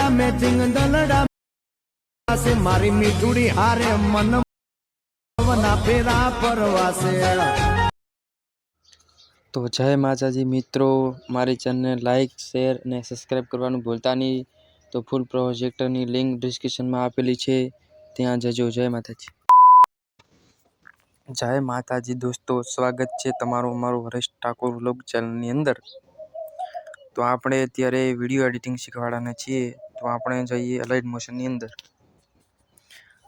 દલડા matching દલડા से मारी मीठुड़ी हारे मन वना फेरा परवासे। तो जय माताजी मित्रों, मारी चैनल लाइक शेर ने सब्सक्राइब करवानुं भूलता नहीं। तो फूल प्रोजेक्टनी लिंक डिस्क्रिप्शन में आपेली है, त्यां जजो। जय माताजी। जय माताजी दोस्तों, स्वागत है तमारो अमारो हरेश ठाकुर व्लॉग चैनलनी अंदर। तो आपणे अत्यारे विडियो एडिटिंग शीखवाड़ाना छीए। तो आपणे जईए लाइट मोशननी अंदर।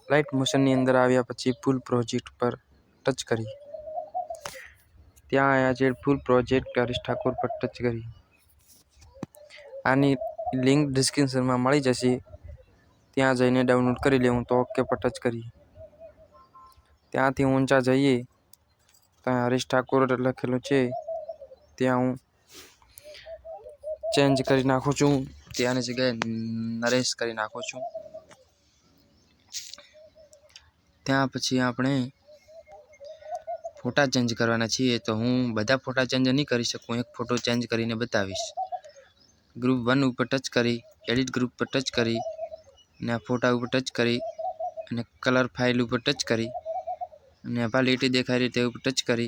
लाइट मोशननी अंदर आव्या पछी फूल प्रोजेक्ट पर टच करी, त्यां आया छे फूल प्रोजेक्ट हरीश ठाकुर पर टच करी। आनी लिंक डिस्क्रिप्शन में मळी जशे, त्यां जईने डाउनलॉड करी लेवुं। तो ओके पर टच करी, त्यांथी ऊंचा जईए तो हरीश ठाकुर लखेलुं छे, त्यां हूँ चेन्ज करी नाखुं छुं। त्यानी जग्याए नरेश करी नाखुं छुं। त्यां पछी आपणे फोटा चेन्ज करवाना छीए। तो हूँ बधा फोटा चेन्ज नहीं करी सकूँ, एक फोटो चेन्ज करीने बतावीश। ग्रुप 1 पर टच करी, एडिट ग्रुप पर टच करी, ने फोटा पर टच करी, ने कलर फाइल पर टच करी, ने क्वालिटी देखाई रही ते टच करी,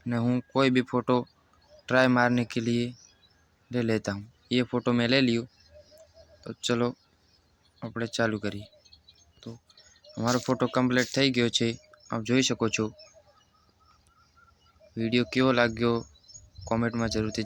ने हूँ कोई भी फोटो ट्राई मारने के लिए ले लेता हूँ। ये फोटो मैं ले लियो। तो चलो આપણે ચાલુ કરીએ। તો અમારો ફોટો કમ્પ્લીટ થઈ ગયો છે, આપ જોઈ શકો છો। વિડીયો કેવો લાગ્યો કોમેન્ટમાં જરૂરથી